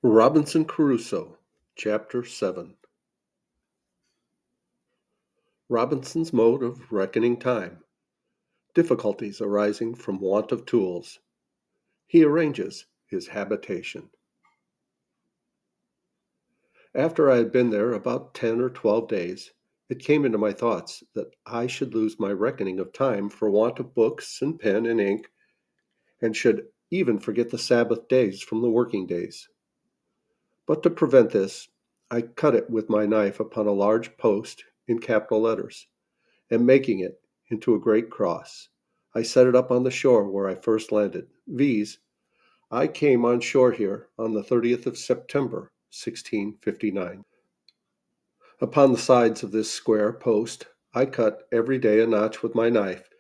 Robinson Crusoe, Chapter 7. Robinson's mode of reckoning time. Difficulties arising from want of tools. He arranges his habitation. After I had been there about 10 or 12 days, it came into my thoughts that I should lose my reckoning of time for want of books and pen and ink, and should even forget the Sabbath days from the working days. But to prevent this, I cut it with my knife upon a large post in capital letters, and making it into a great cross, I set it up on the shore where I first landed, viz., I came on shore here on the 30th of September, 1659. Upon the sides of this square post I cut every day a notch with my knife,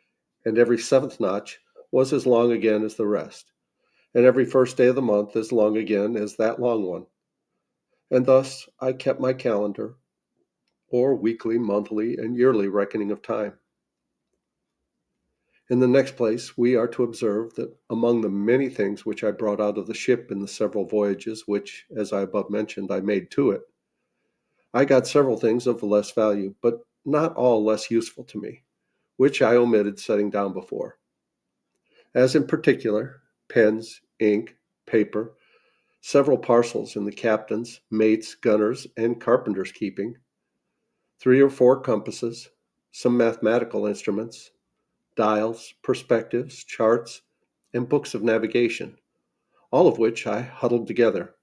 and every seventh notch was as long again as the rest, and every first day of the month as long again as that long one. And thus I kept my calendar, or weekly, monthly, and yearly reckoning of time. In the next place, we are to observe that among the many things which I brought out of the ship in the several voyages which, as I above mentioned, I made to it, I got several things of less value, but not all less useful to me, which I omitted setting down before, as in particular pens, ink, paper, several parcels in the captain's, mate's, gunner's, and carpenter's keeping, 3 or 4 compasses, some mathematical instruments, dials, perspectives, charts, and books of navigation, all of which I huddled together,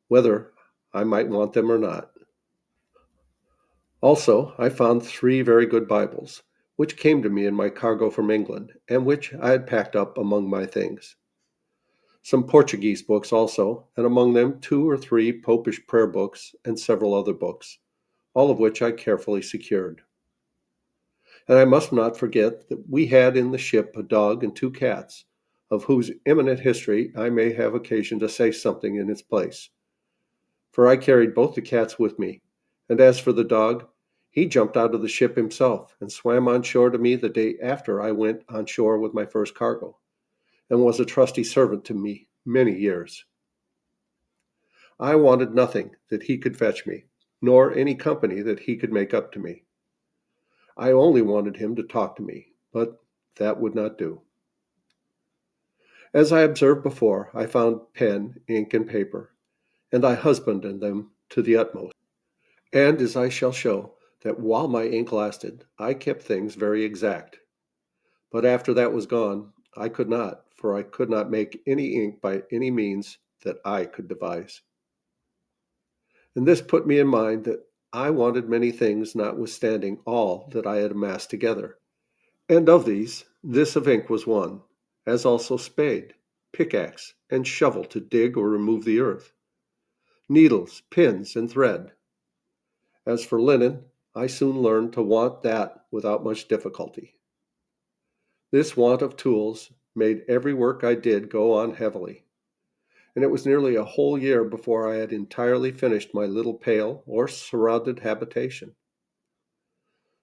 whether I might want them or not. Also, I found 3 very good Bibles, which came to me in my cargo from England, and which I had packed up among my things. Some Portuguese books also, and among them 2 or 3 Popish prayer books and several other books, all of which I carefully secured. And I must not forget that we had in the ship a dog and 2 cats, of whose eminent history I may have occasion to say something in its place. For I carried both the cats with me, and as for the dog, he jumped out of the ship himself and swam on shore to me the day after I went on shore with my first cargo, and was a trusty servant to me many years. I wanted nothing that he could fetch me, nor any company that he could make up to me. I only wanted him to talk to me, but that would not do. As I observed before, I found pen, ink, and paper, and I husbanded them to the utmost. And as I shall show, that while my ink lasted, I kept things very exact. But after that was gone, I could not, for I could not make any ink by any means that I could devise. And this put me in mind that I wanted many things notwithstanding all that I had amassed together. And of these, this of ink was one, as also spade, pickaxe, and shovel to dig or remove the earth, needles, pins, and thread. As for linen, I soon learned to want that without much difficulty. This want of tools made every work I did go on heavily, and it was nearly a whole year before I had entirely finished my little pale or surrounded habitation.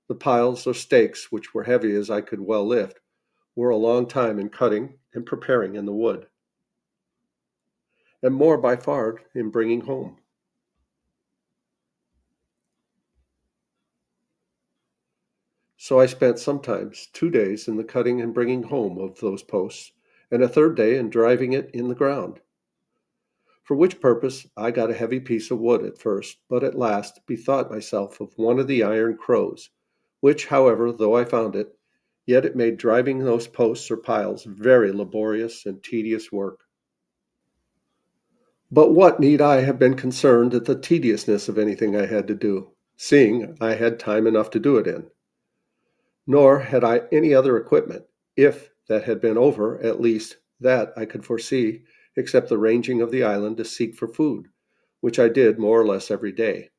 The piles or stakes, which were heavy as I could well lift, were a long time in cutting and preparing in the wood, and more by far in bringing home. So I spent sometimes 2 days in the cutting and bringing home of those posts, and a third day in driving it in the ground. For which purpose I got a heavy piece of wood at first, but at last bethought myself of one of the iron crows, which, however, though I found it, yet it made driving those posts or piles very laborious and tedious work. But what need I have been concerned at the tediousness of anything I had to do, seeing I had time enough to do it in? Nor had I any other equipment, if that had been over, at least that I could foresee, except the ranging of the island to seek for food, which I did more or less every day.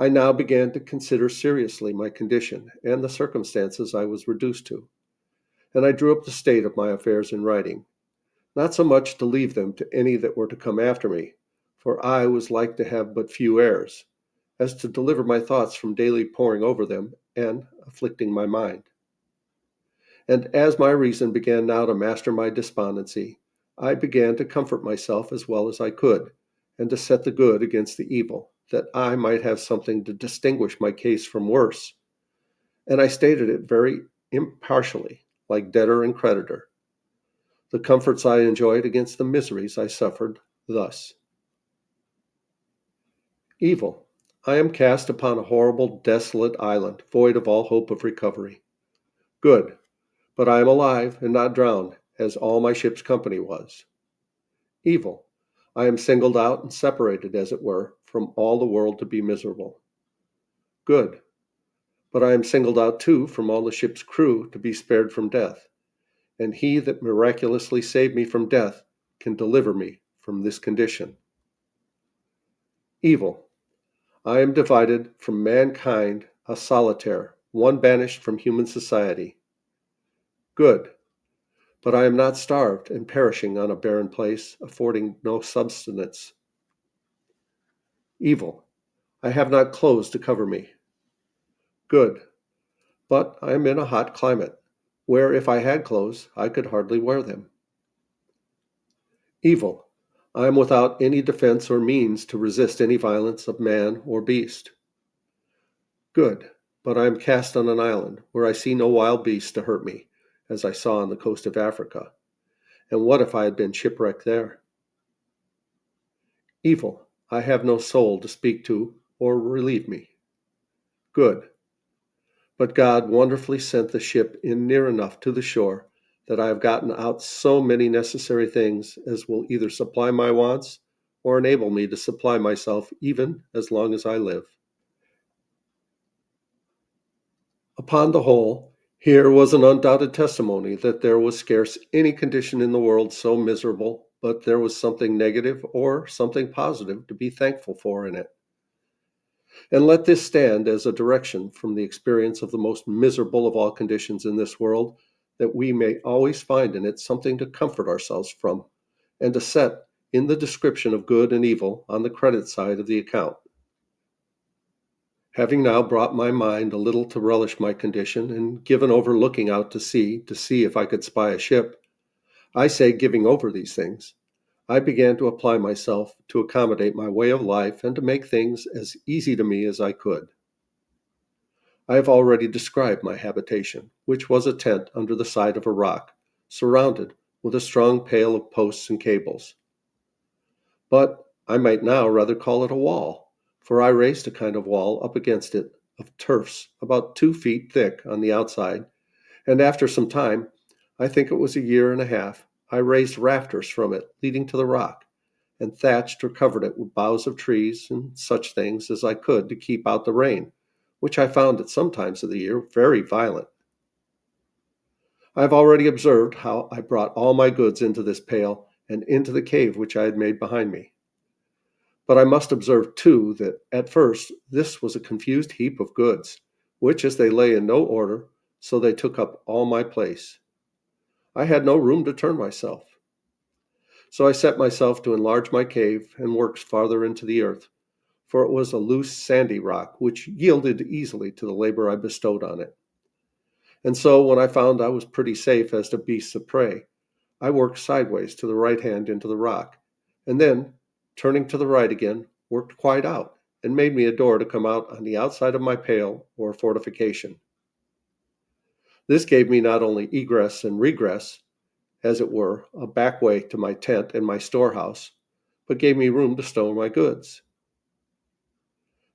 I now began to consider seriously my condition and the circumstances I was reduced to, and I drew up the state of my affairs in writing, not so much to leave them to any that were to come after me, for I was like to have but few heirs, as to deliver my thoughts from daily poring over them and afflicting my mind. And as my reason began now to master my despondency, I began to comfort myself as well as I could, and to set the good against the evil, that I might have something to distinguish my case from worse. And I stated it very impartially, like debtor and creditor. The comforts I enjoyed against the miseries I suffered, thus: Evil. I am cast upon a horrible, desolate island, void of all hope of recovery. Good. But I am alive and not drowned, as all my ship's company was. Evil. I am singled out and separated, as it were, from all the world to be miserable. Good. But I am singled out too from all the ship's crew to be spared from death, and he that miraculously saved me from death can deliver me from this condition. Evil. I am divided from mankind, a solitaire, one banished from human society. Good. But I am not starved and perishing on a barren place, affording no subsistence. Evil. I have not clothes to cover me. Good. But I am in a hot climate, where if I had clothes, I could hardly wear them. Evil. I am without any defense or means to resist any violence of man or beast. Good. But I am cast on an island, where I see no wild beast to hurt me, as I saw on the coast of Africa. And what if I had been shipwrecked there? Evil. I have no soul to speak to or relieve me. Good. But God wonderfully sent the ship in near enough to the shore that I have gotten out so many necessary things as will either supply my wants or enable me to supply myself even as long as I live. Upon the whole, here was an undoubted testimony that there was scarce any condition in the world so miserable, but there was something negative or something positive to be thankful for in it. And let this stand as a direction from the experience of the most miserable of all conditions in this world, that we may always find in it something to comfort ourselves from, and to set in the description of good and evil on the credit side of the account. Having now brought my mind a little to relish my condition, and given over looking out to see if I could spy a ship, I say giving over these things, I began to apply myself to accommodate my way of life and to make things as easy to me as I could. I have already described my habitation, which was a tent under the side of a rock, surrounded with a strong pale of posts and cables. But I might now rather call it a wall, for I raised a kind of wall up against it of turfs about 2 feet thick on the outside, and after some time, I think it was a year and a half, I raised rafters from it leading to the rock, and thatched or covered it with boughs of trees and such things as I could to keep out the rain, which I found at some times of the year very violent. I have already observed how I brought all my goods into this pail and into the cave which I had made behind me. But I must observe too that at first this was a confused heap of goods, which as they lay in no order, so they took up all my place. I had no room to turn myself. So I set myself to enlarge my cave and worked farther into the earth, for it was a loose sandy rock which yielded easily to the labor I bestowed on it. And so when I found I was pretty safe as to beasts of prey, I worked sideways to the right hand into the rock, and then, turning to the right again, worked quite out, and made me a door to come out on the outside of my pale or fortification. This gave me not only egress and regress, as it were, a back way to my tent and my storehouse, but gave me room to stow my goods.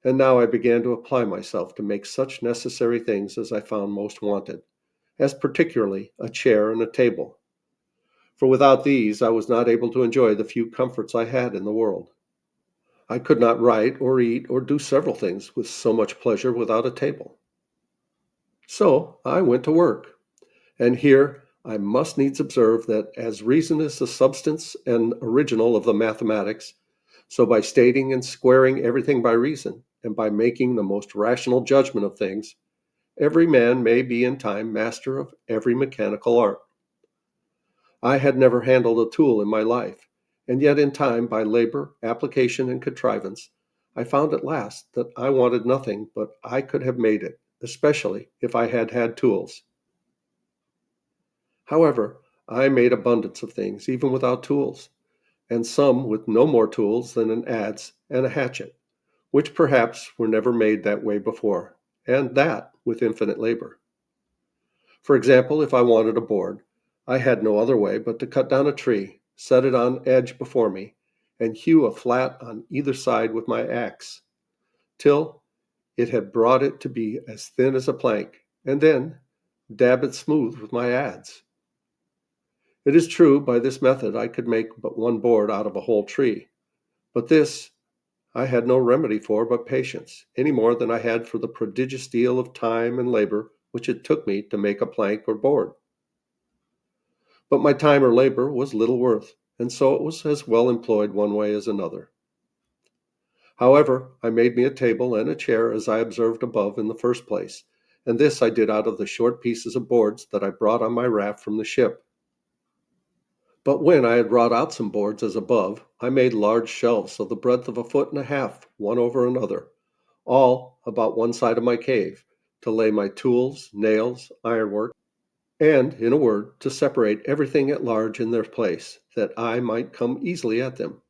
And now I began to apply myself to make such necessary things as I found most wanted, as particularly a chair and a table. For without these I was not able to enjoy the few comforts I had in the world. I could not write or eat or do several things with so much pleasure without a table. So I went to work, and here I must needs observe that as reason is the substance and original of the mathematics, so by stating and squaring everything by reason, and by making the most rational judgment of things, every man may be in time master of every mechanical art. I had never handled a tool in my life, and yet in time, by labor, application, and contrivance, I found at last that I wanted nothing but I could have made it, especially if I had had tools. However, I made abundance of things, even without tools, and some with no more tools than an adze and a hatchet, which perhaps were never made that way before, and that with infinite labor. For example, if I wanted a board, I had no other way but to cut down a tree, set it on edge before me, and hew a flat on either side with my axe, till it had brought it to be as thin as a plank, and then dab it smooth with my adze. It is true, by this method I could make but one board out of a whole tree, but this I had no remedy for but patience, any more than I had for the prodigious deal of time and labor which it took me to make a plank or board. But my time or labor was little worth, and so it was as well employed one way as another. However, I made me a table and a chair as I observed above in the first place, and this I did out of the short pieces of boards that I brought on my raft from the ship. But when I had wrought out some boards as above, I made large shelves of the breadth of a foot and a half, one over another, all about one side of my cave, to lay my tools, nails, ironwork, and, in a word, to separate everything at large in their place, that I might come easily at them.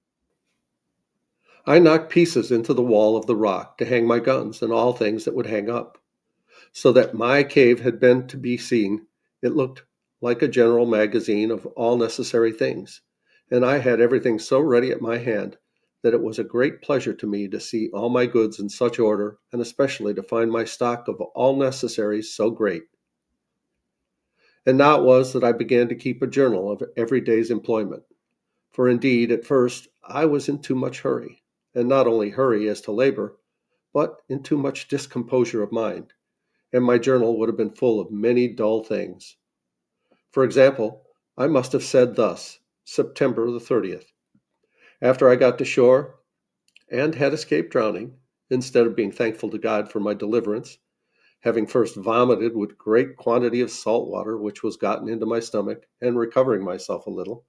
I knocked pieces into the wall of the rock to hang my guns and all things that would hang up, so that my cave had been to be seen. It looked like a general magazine of all necessary things, and I had everything so ready at my hand that it was a great pleasure to me to see all my goods in such order, and especially to find my stock of all necessaries so great. And now it was that I began to keep a journal of every day's employment. For indeed, at first, I was in too much hurry, and not only hurry as to labor, but in too much discomposure of mind, and my journal would have been full of many dull things. For example, I must have said thus, September the 30th, after I got to shore and had escaped drowning, instead of being thankful to God for my deliverance, having first vomited with great quantity of salt water which was gotten into my stomach, and recovering myself a little,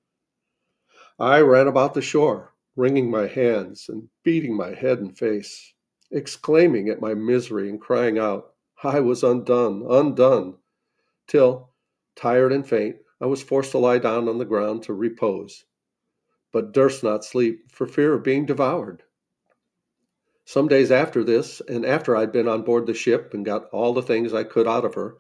I ran about the shore, wringing my hands and beating my head and face, exclaiming at my misery and crying out, I was undone, undone, till, tired and faint, I was forced to lie down on the ground to repose, but durst not sleep for fear of being devoured. Some days after this, and after I'd been on board the ship and got all the things I could out of her,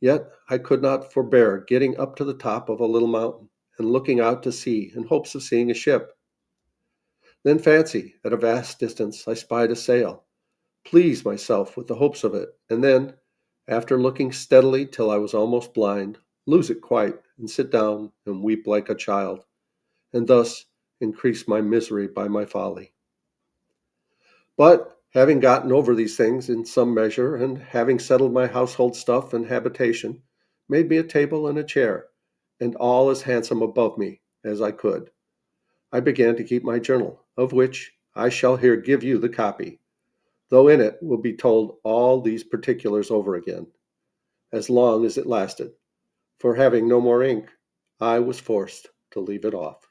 yet I could not forbear getting up to the top of a little mountain and looking out to sea in hopes of seeing a ship. Then fancy, at a vast distance, I spied a sail, pleased myself with the hopes of it, and then, after looking steadily till I was almost blind, lose it quite, and sit down and weep like a child, and thus increase my misery by my folly. But having gotten over these things in some measure, and having settled my household stuff and habitation, made me a table and a chair, and all as handsome above me as I could, I began to keep my journal, of which I shall here give you the copy, though in it will be told all these particulars over again, as long as it lasted, for having no more ink, I was forced to leave it off.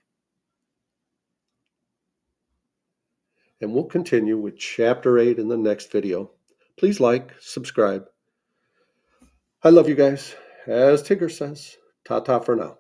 And we'll continue with Chapter 8 in the next video. Please like, subscribe. I love you guys. As Tigger says, ta-ta for now.